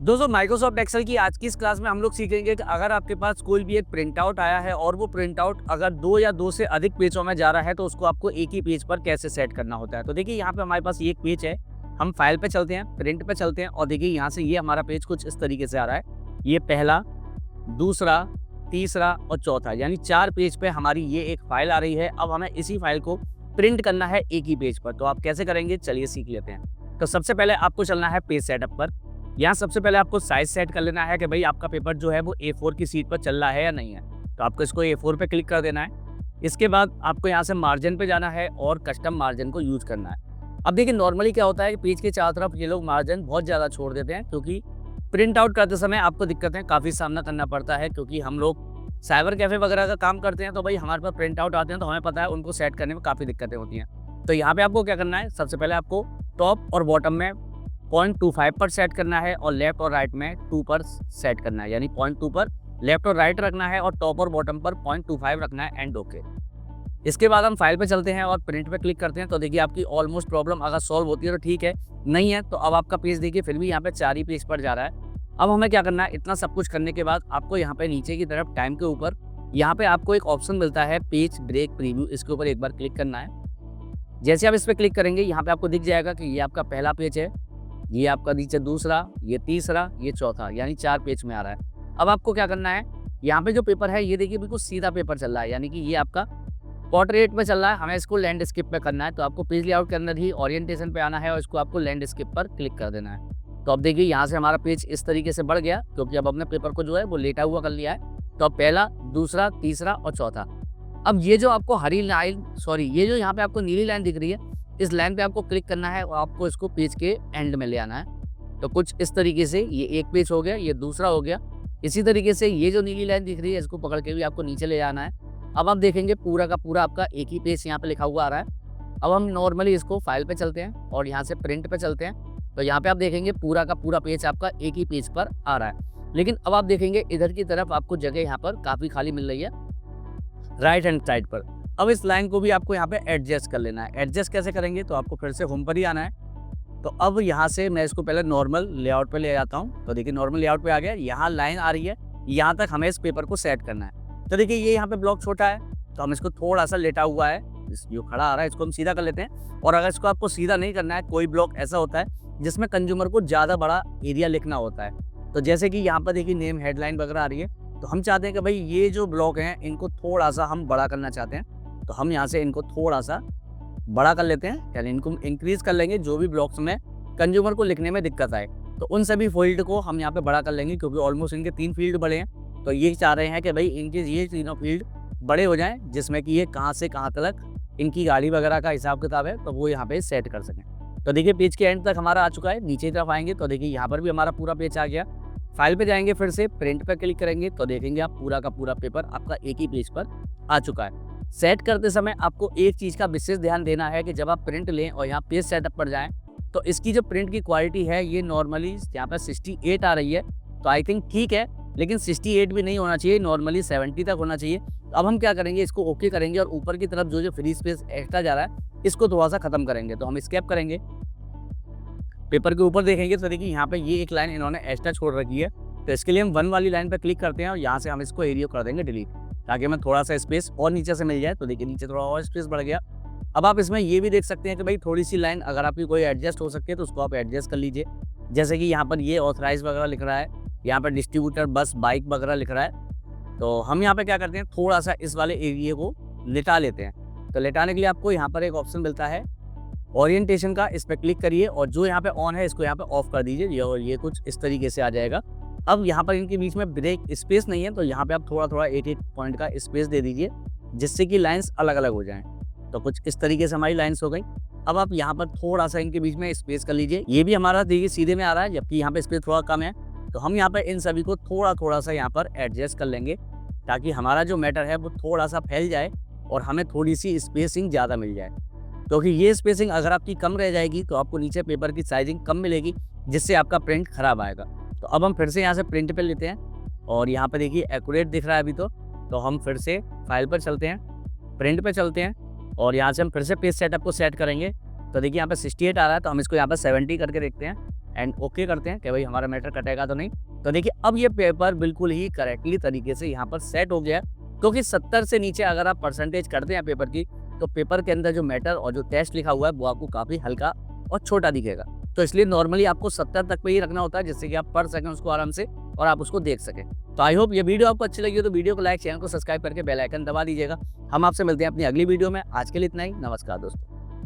दोस्तों Microsoft Excel की आज की इस क्लास में हम लोग सीखेंगे कि अगर आपके पास कोई भी एक प्रिंट आउट आया है और वो प्रिंट आउट अगर दो या दो से अधिक पेजों में जा रहा है तो उसको आपको एक ही पेज पर कैसे सेट करना होता है। तो देखिए यहाँ पे हमारे पास ये एक पेज है, हम फाइल पे चलते हैं, प्रिंट पे चलते हैं और देखिए यहाँ से ये हमारा पेज कुछ इस तरीके से आ रहा है। ये पहला, दूसरा, तीसरा और चौथा, यानी 4 पेज पे हमारी ये एक फाइल आ रही है। अब हमें इसी फाइल को प्रिंट करना है एक ही पेज पर। तो आप कैसे करेंगे, चलिए सीख लेते हैं। तो सबसे पहले आपको चलना है पेज सेटअप पर। यहाँ सबसे पहले आपको साइज सेट कर लेना है कि भाई आपका पेपर जो है वो A4 की सीट पर चल रहा है या नहीं है। तो आपको इसको A4 पे क्लिक कर देना है। इसके बाद आपको यहाँ से मार्जिन पे जाना है और कस्टम मार्जिन को यूज करना है। अब देखिए नॉर्मली क्या होता है कि पेज के चारों तरफ ये लोग मार्जिन बहुत ज़्यादा छोड़ देते हैं, क्योंकि प्रिंट आउट करते समय आपको दिक्कतें काफ़ी सामना करना पड़ता है, क्योंकि हम लोग साइबर कैफ़े वगैरह का काम करते हैं। तो भाई हमारे पास प्रिंट आउट आते हैं तो हमें पता है उनको सेट करने में काफ़ी दिक्कतें होती हैं। तो यहाँ पे आपको क्या करना है, सबसे पहले आपको टॉप और बॉटम में 0.25 पर सेट करना है और लेफ्ट और राइट में 2 पर सेट करना है, यानी 0.2 पर लेफ्ट और राइट रखना है और टॉप और बॉटम पर 0.25 रखना है एंड ओके। इसके बाद हम फाइल पे चलते हैं और प्रिंट पे क्लिक करते हैं। तो देखिए आपकी ऑलमोस्ट प्रॉब्लम अगर सॉल्व होती है तो ठीक है, नहीं है तो अब आपका पेज देखिए फिर भी यहाँ पे 4 ही पेज पर जा रहा है। अब हमें क्या करना है, इतना सब कुछ करने के बाद आपको यहाँ पे नीचे की तरफ टाइम के ऊपर यहाँ पे आपको एक ऑप्शन मिलता है पेज ब्रेक प्रीव्यू, इसके ऊपर एक बार क्लिक करना है। जैसे आप इस पर क्लिक करेंगे यहाँ पे आपको दिख जाएगा कि ये आपका पहला पेज है, ये आपका नीचे दूसरा, ये तीसरा, ये चौथा, यानी 4 पेज में आ रहा है। अब आपको क्या करना है, यहाँ पे जो पेपर है ये देखिए बिल्कुल सीधा पेपर चल रहा है, यानी कि ये आपका पोर्ट्रेट में चल रहा है, हमें इसको लैंडस्केप पे करना है। तो आपको पेज लेआउट के अंदर ही ओरिएंटेशन पे आना है और इसको आपको लैंडस्केप पर क्लिक कर देना है। तो अब देखिए यहाँ से हमारा पेज इस तरीके से बढ़ गया, क्योंकि अब हमने पेपर को जो है वो लेटा हुआ कर लिया है। तो अब पहला, दूसरा, तीसरा और चौथा। अब ये जो आपको हरी लाइन, ये जो यहाँ पे आपको नीली लाइन दिख रही है, इस लाइन पे आपको क्लिक करना है और आपको इसको पेज के एंड में ले आना है। तो कुछ इस तरीके से ये एक पेज हो गया, ये दूसरा हो गया। इसी तरीके से ये जो नीली लाइन दिख रही है इसको पकड़ के भी आपको नीचे ले आना है। अब आप देखेंगे पूरा का पूरा आपका एक ही पेज यहाँ पे लिखा हुआ आ रहा है। अब हम नॉर्मली इसको फाइल पे चलते हैं और यहाँ से प्रिंट पे चलते हैं। तो यहाँ पे आप देखेंगे पूरा का पूरा पेज आपका एक ही पेज पर आ रहा है। लेकिन अब आप देखेंगे इधर की तरफ आपको जगह यहाँ पर काफ़ी खाली मिल रही है राइट हैंड साइड पर। अब इस लाइन को भी आपको यहाँ पे एडजस्ट कर लेना है। एडजस्ट कैसे करेंगे, तो आपको फिर से होम पर ही आना है। तो अब यहाँ से मैं इसको पहले नॉर्मल लेआउट पे ले जाता हूँ। तो देखिए नॉर्मल लेआउट पे आ गया, यहाँ लाइन आ रही है, यहाँ तक हमें इस पेपर को सेट करना है। तो देखिए ये यहाँ पे ब्लॉक छोटा है तो हम इसको थोड़ा सा लेटा हुआ है, जो खड़ा आ रहा है इसको हम सीधा कर लेते हैं। और अगर इसको आपको सीधा नहीं करना है, कोई ब्लॉक ऐसा होता है जिसमें कंज्यूमर को ज़्यादा बड़ा एरिया लिखना होता है। तो जैसे कि यहाँ पर देखिए नेम हेडलाइन वगैरह आ रही है, तो हम चाहते हैं कि भाई ये जो ब्लॉक हैं इनको थोड़ा सा हम बड़ा करना चाहते हैं। तो हम यहाँ से इनको थोड़ा सा बड़ा कर लेते हैं, यानी इनको इंक्रीज कर लेंगे। जो भी ब्लॉक्स में कंज्यूमर को लिखने में दिक्कत आए तो उन सभी फील्ड को हम यहाँ पे बड़ा कर लेंगे, क्योंकि ऑलमोस्ट इनके 3 फील्ड बड़े हैं। तो ये चाह रहे हैं कि भाई इनके ये तीनों फील्ड बड़े हो जाएं, जिसमें कि ये कहाँ से कहाँ तक इनकी गाड़ी वगैरह का हिसाब किताब है तो वो यहाँ पे सेट कर सकें। तो देखिए पेज के एंड तक हमारा आ चुका है। नीचे की तरफ आएंगे तो देखिए यहाँ पर भी हमारा पूरा पेज आ गया। फाइल पे जाएंगे, फिर से प्रिंट पर क्लिक करेंगे तो देखेंगे आप पूरा का पूरा पेपर आपका एक ही पेज पर आ चुका है। सेट करते समय आपको एक चीज़ का विशेष ध्यान देना है कि जब आप प्रिंट लें और यहाँ पेज सेटअप पर जाएं तो इसकी जो प्रिंट की क्वालिटी है ये नॉर्मली यहाँ पर 68 आ रही है। तो आई थिंक ठीक है, लेकिन 68 भी नहीं होना चाहिए, नॉर्मली 70 तक होना चाहिए। अब हम क्या करेंगे, इसको ओके करेंगे और ऊपर की तरफ जो फ्री स्पेस एक्स्ट्रा जा रहा है इसको थोड़ा सा खत्म करेंगे। तो हम स्केप करेंगे, पेपर के ऊपर देखेंगे तो देखिए यहाँ पे ये एक लाइन इन्होंने एक्स्ट्रा छोड़ रखी है। तो इसके लिए हम 1 वाली लाइन पर क्लिक करते हैं और यहाँ से हम इसको एरिया कर देंगे डिलीट, ताकि हमें थोड़ा सा स्पेस और नीचे से मिल जाए। तो देखिए नीचे थोड़ा और स्पेस बढ़ गया। अब आप इसमें ये भी देख सकते हैं कि भाई थोड़ी सी लाइन अगर आपकी कोई एडजस्ट हो सकती है तो उसको आप एडजस्ट कर लीजिए। जैसे कि यहाँ पर ये ऑथराइज वगैरह लिख रहा है, यहाँ पर डिस्ट्रीब्यूटर बस बाइक वगैरह लिख रहा है। तो हम यहाँ पे क्या करते हैं, थोड़ा सा इस वाले एरिया को लिटा लेते हैं। तो लिटाने के लिए आपको यहाँ पर एक ऑप्शन मिलता है ओरिएंटेशन का, इस पर क्लिक करिए और जो यहाँ पे ऑन है इसको यहाँ पे ऑफ कर दीजिए और ये कुछ इस तरीके से आ जाएगा। अब यहाँ पर इनके बीच में ब्रेक स्पेस नहीं है, तो यहाँ पे आप थोड़ा थोड़ा 8 पॉइंट का स्पेस दे दीजिए, जिससे कि लाइंस अलग अलग हो जाएं। तो कुछ इस तरीके से हमारी लाइंस हो गई। अब आप यहाँ पर थोड़ा सा इनके बीच में स्पेस कर लीजिए, ये भी हमारा देखिए सीधे में आ रहा है, जबकि यहाँ पे स्पेस थोड़ा कम है। तो हम यहाँ पर इन सभी को थोड़ा थोड़ा सा यहाँ पर एडजस्ट कर लेंगे, ताकि हमारा जो मैटर है वो थोड़ा सा फैल जाए और हमें थोड़ी सी स्पेसिंग ज़्यादा मिल जाए। क्योंकि ये स्पेसिंग अगर आपकी कम रह जाएगी तो आपको नीचे पेपर की साइजिंग कम मिलेगी, जिससे आपका प्रिंट खराब आएगा। तो अब हम फिर से यहाँ से प्रिंट पे लेते हैं और यहाँ पे देखिए एक्यूरेट दिख रहा है अभी। तो हम फिर से फाइल पर चलते हैं, प्रिंट पे चलते हैं और यहाँ से हम फिर से पेज सेटअप को सेट करेंगे। तो देखिए यहाँ पे 68 आ रहा है, तो हम इसको यहाँ पर 70 करके देखते हैं एंड ओके करते हैं कि भाई हमारा मैटर कटेगा तो नहीं। तो देखिए अब ये पेपर बिल्कुल ही करेक्टली तरीके से यहाँ पर सेट हो गया है, क्योंकि 70 से नीचे अगर आप परसेंटेज करते हैं पेपर की, तो पेपर के अंदर जो मैटर और जो टेस्ट लिखा हुआ है वो आपको काफ़ी हल्का और छोटा दिखेगा। तो इसलिए नॉर्मली आपको 70 तक पे ही रखना होता है, जिससे कि आप पढ़ सकें उसको आराम से और आप उसको देख सकें। तो आई होप ये वीडियो आपको अच्छी लगी हो तो वीडियो को लाइक, चैनल को सब्सक्राइब करके बेल आइकन दबा दीजिएगा। हम आपसे मिलते हैं अपनी अगली वीडियो में। आज के लिए इतना ही। नमस्कार दोस्तों।